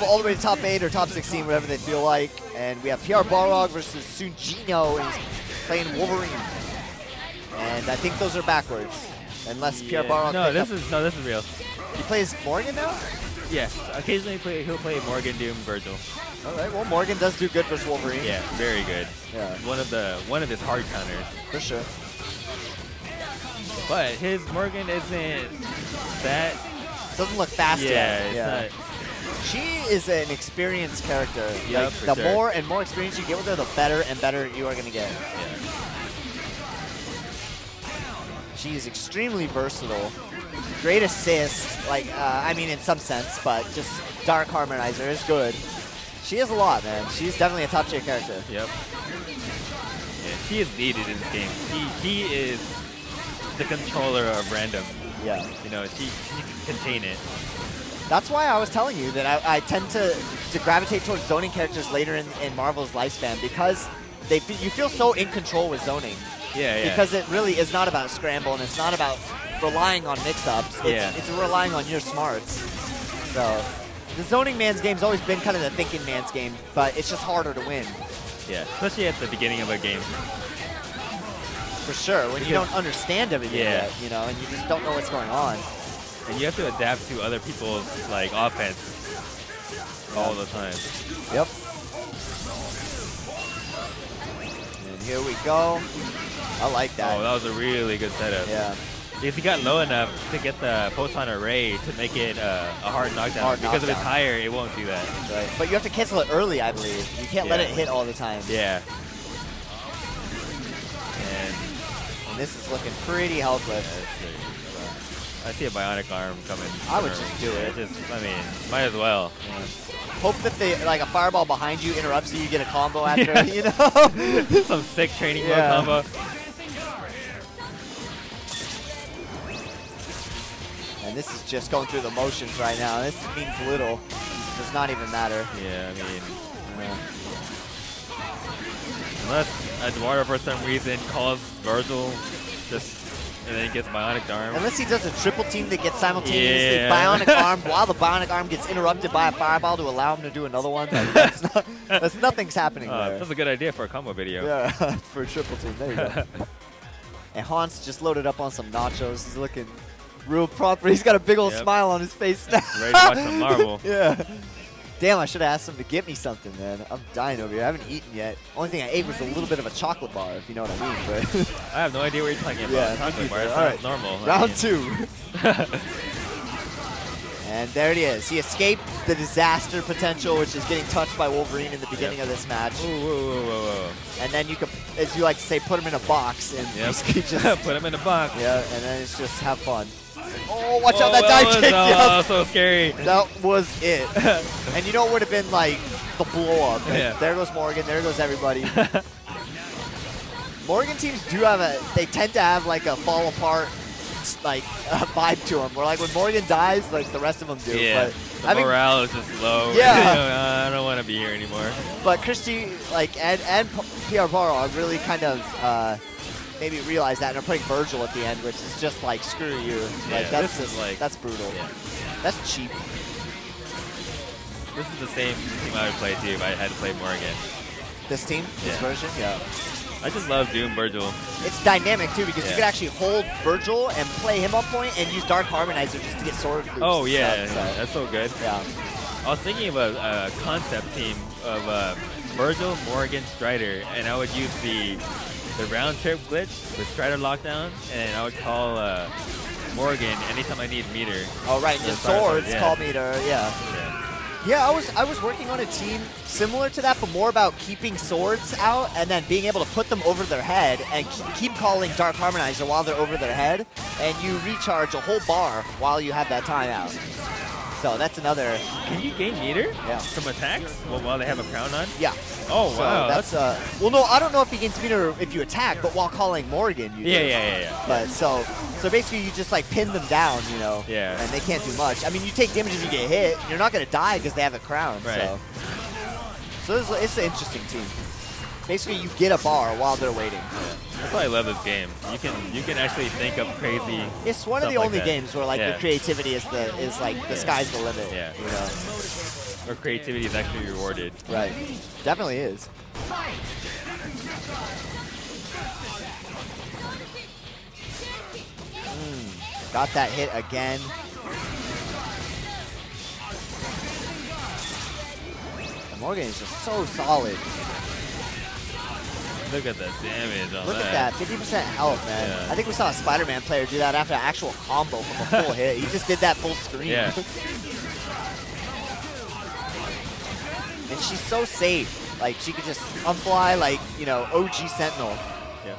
level all the way to top 8 or top 16, whatever they feel like. And we have PR Balrog versus Sunjino, and he's playing Wolverine. And I think those are backwards, unless PR Balrog. No, this is real. He plays Morgan now? Yes, occasionally he'll play Morgan, Doom, Virgil. All right, well, Morgan does do good versus Wolverine. Yeah, very good. Yeah. One of his hard counters. For sure. But his Morgan isn't that. Doesn't look fast yet. Yeah. She is an experienced character. Yep, like, the more and more experience you get with her, the better and better you are going to get. Yeah. She is extremely versatile. Great assist, I mean in some sense, but just Dark Harmonizer is good. She has a lot, man. She's definitely a top tier character. Yep. Yeah, she is needed in this game. He is the controller of random. Yeah. You know, she can contain it. That's why I was telling you that I tend to gravitate towards zoning characters later in Marvel's lifespan, because you feel so in control with zoning. Yeah. Because it really is not about scramble, and it's not about relying on mix-ups. It's relying on your smarts. So the zoning man's game's always been kind of the thinking man's game, but it's just harder to win. Yeah, especially at the beginning of a game. For sure, when you don't understand everything yet, you know, and you just don't know what's going on. And you have to adapt to other people's offense all the time. Yep. And here we go. I like that. Oh, that was a really good setup. Yeah. If he got low enough to get the photon array to make it a hard knockdown, because if it's higher, it won't do that. Right. But you have to cancel it early, I believe. You can't let it hit all the time. Yeah. And this is looking pretty helpless. I see a bionic arm coming. I would just do it. I mean, might as well. Yeah. Hope that a fireball behind you interrupts you, you get a combo after, you know? Some sick training mode combo. And this is just going through the motions right now. This means little. It does not even matter. Yeah, I mean, unless Eduardo for some reason calls Virgil and then he gets bionic arm. Unless he does a triple team that gets simultaneously bionic arm while the bionic arm gets interrupted by a fireball to allow him to do another one. That's nothing's happening there. That's a good idea for a combo video. Yeah, for a triple team. There you go. And Hans just loaded up on some nachos. He's looking real proper. He's got a big old smile on his face now. Ready to watch some Marvel. Yeah. Damn, I should have asked him to get me something, man. I'm dying over here. I haven't eaten yet. Only thing I ate was a little bit of a chocolate bar, if you know what I mean. But I have no idea what you're talking about. Yeah, chocolate bar. all right. Normal. Round 2. And there it is. He escaped the disaster potential, which is getting touched by Wolverine in the beginning of this match. Whoa. And then you can, as you like to say, put him in a box and basically just put him in a box. Yeah, and then it's just have fun. Oh, watch out, that dive kick. Oh, so scary. That was it. And you know what would have been like the blow up. Yeah. There goes Morgan, there goes everybody. Morgan teams do have they tend to have like a fall apart vibe to them, where like when Morgan dies, like the rest of them do. Yeah, but the morale is just low. Yeah. I don't want to be here anymore. But Christy, and PR Balrog really kind of maybe realize that and are putting Virgil at the end, which is just like, screw you. Yeah, that's brutal. Yeah. That's cheap. This is the same team I would play too if I had to play Morgan. This team? This version? Yeah. I just love Doom Virgil. It's dynamic too, because you can actually hold Virgil and play him on point and use Dark Harmonizer just to get sword boosts. Oh yeah, so. That's so good. Yeah. I was thinking of a concept team of Virgil, Morgan, Strider, and I would use the round trip glitch with Strider lockdown, and I would call Morgan anytime I need meter. Oh right, the swords call meter. Yeah. Yeah, I was working on a team similar to that, but more about keeping swords out and then being able to put them over their head and keep calling Dark Harmonizer while they're over their head, and you recharge a whole bar while you have that timeout. So that's another. Can you gain meter? Yeah. From attacks while they have a crown on? Yeah. Oh wow. So that's well, no, I don't know if he gains meter if you attack, but while calling Morgan, you do. Yeah. But so basically you just like pin them down, you know. Yeah. And they can't do much. I mean, you take damage if you get hit. You're not gonna die because they have a crown. Right. So it's an interesting team. Basically, you get a bar while they're waiting. Yeah. That's why I love this game. You can actually think of crazy. It's one of the only games where like the creativity is like the sky's the limit. Yeah. You know? where creativity is actually rewarded. Right. Definitely is. Got that hit again. And Morgan is just so solid. Look at the damage on that. Look at that, 50% health, man. Yeah. I think we saw a Spider-Man player do that after an actual combo from a full hit. He just did that full screen. Yeah. And she's so safe. Like, she could just unfly like, you know, OG Sentinel. Yeah.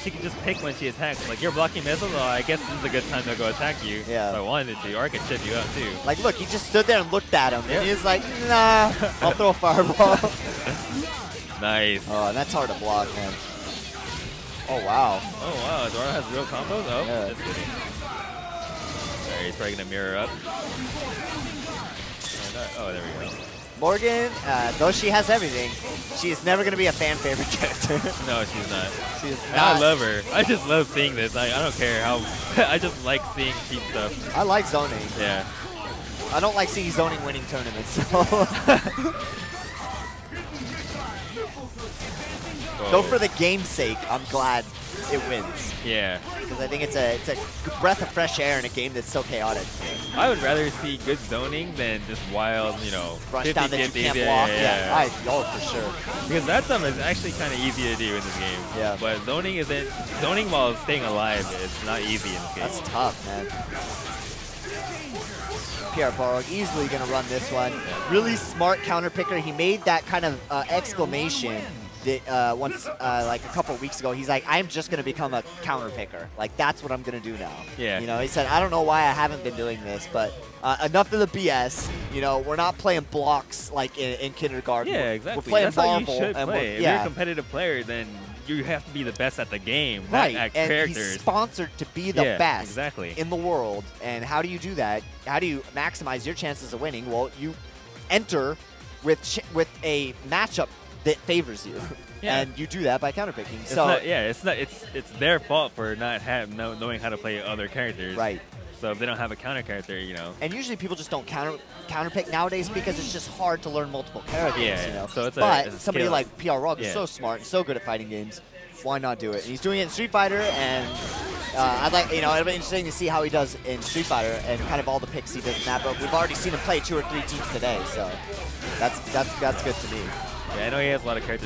She can just pick when she attacks. Like, you're blocking missiles, oh, I guess this is a good time to go attack you. Yeah. If I wanted to, or I could chip you out too. Like, look, he just stood there and looked at him. And he was like, nah, I'll throw a fireball. Nice. Oh, and that's hard to block, man. Oh, wow. Oh, wow. Dora has real combos? Oh, Yeah. just kidding. Alright, he's probably going to mirror up. Oh, there we go. Morgan, though she has everything, she is never going to be a fan favorite character. No, she's not. She is And not. I love her. I just love seeing this. I don't care how. I just like seeing cheap stuff. I like zoning. Yeah. I don't like seeing zoning winning tournaments. So. Though for the game's sake, I'm glad it wins. Yeah. Because I think it's a breath of fresh air in a game that's so chaotic. I would rather see good zoning than just wild, you know, Rush down that you 50-50. can't block. Yeah. Oh, for sure. Because that stuff is actually kind of easy to do in this game. Yeah. But zoning while staying alive is not easy in this game. That's tough, man. PR Balrog easily going to run this one. Yeah. Really smart counter picker. He made that kind of exclamation that, once, like a couple weeks ago. He's like, I'm just going to become a counter picker. Like, that's what I'm going to do now. Yeah. You know, he said, I don't know why I haven't been doing this, but enough of the BS. You know, we're not playing blocks like in kindergarten. Yeah, exactly. We're playing That's how you Marvel. should And play. If you're a competitive player, then you have to be the best at the game, right. not at And characters. he's sponsored to be the best exactly. in the world. And how do you do that? How do you maximize your chances of winning? Well, you enter with a matchup that favors you. Yeah. And you do that by counterpicking. It's So not, it's their fault for not knowing how to play other characters. right. So if they don't have a counter character, you know. And usually people just don't counterpick nowadays because it's just hard to learn multiple characters. Yeah, You know? so it's but a somebody skill. like PR Rog is Yeah. so smart and so good at fighting games. Why not do it? And he's doing it in Street Fighter, and I'd like, you know, it'll be interesting to see how he does in Street Fighter and kind of all the picks he does in that. But we've already seen him play 2 or 3 teams today, so that's good to me. Yeah, I know he has a lot of characters